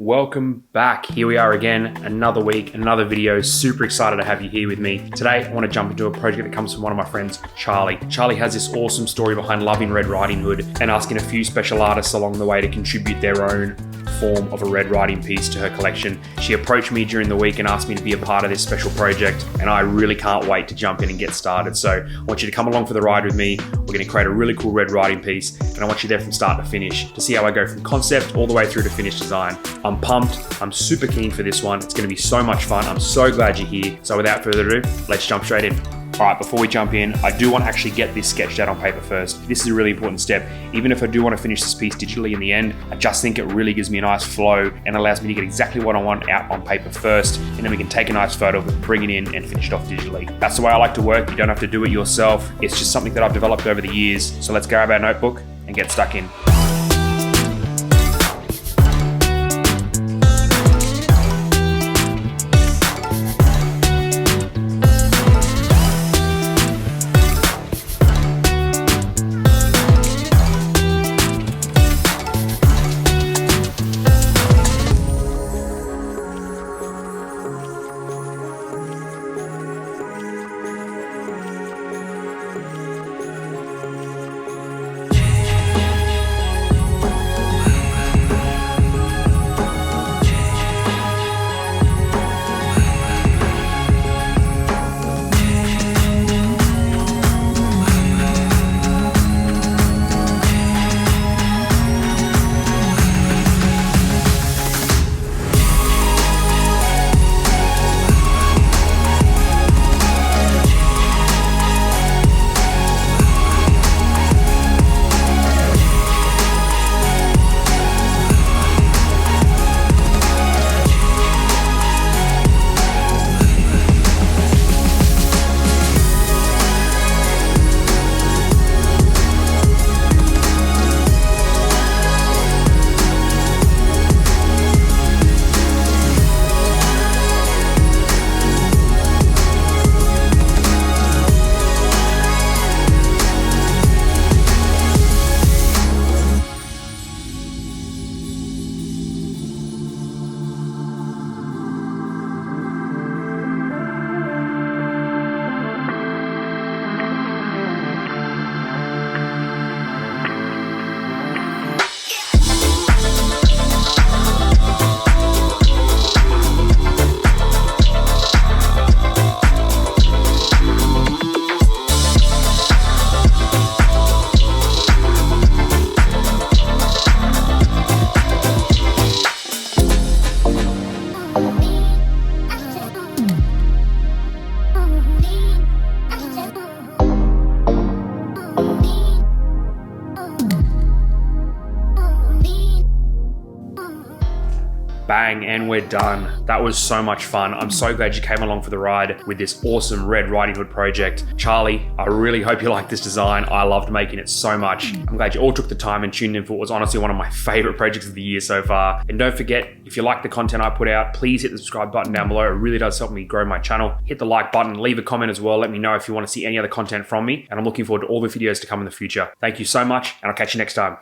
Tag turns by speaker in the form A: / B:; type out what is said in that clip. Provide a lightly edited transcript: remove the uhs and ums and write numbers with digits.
A: welcome back. Here we are again, another week, another video. Super excited to have you here with me. Today, I want to jump into a project that comes from one of my friends, Charlie. Charlie has this awesome story behind loving Red Riding Hood and asking a few special artists along the way to contribute their own form of a Red Riding piece to her collection. She approached me during the week and asked me to be a part of this special project, and I really can't wait to jump in and get started. So I want you to come along for the ride with me. We're going to create a really cool Red Riding piece, and I want you there from start to finish to see how I go from concept all the way through to finished design. I'm pumped. I'm super keen for this one. It's going to be so much fun. I'm so glad you're here. So without further ado, let's jump straight in. All right, before we jump in, I do want to actually get this sketched out on paper first. This is a really important step. Even if I do want to finish this piece digitally in the end, I just think it really gives me a nice flow and allows me to get exactly what I want out on paper first, and then we can take a nice photo of it, bring it in and finish it off digitally. That's the way I like to work. You don't have to do it yourself. It's just something that I've developed over the years. So let's grab our notebook and get stuck in. Bang, and we're done. That was so much fun. I'm so glad you came along for the ride with this awesome Red Riding Hood project. Charlie, I really hope you like this design. I loved making it so much. I'm glad you all took the time and tuned in for what was honestly one of my favorite projects of the year so far. And don't forget, if you like the content I put out, please hit the subscribe button down below. It really does help me grow my channel. Hit the like button, leave a comment as well. Let me know if you want to see any other content from me. And I'm looking forward to all the videos to come in the future. Thank you so much, and I'll catch you next time.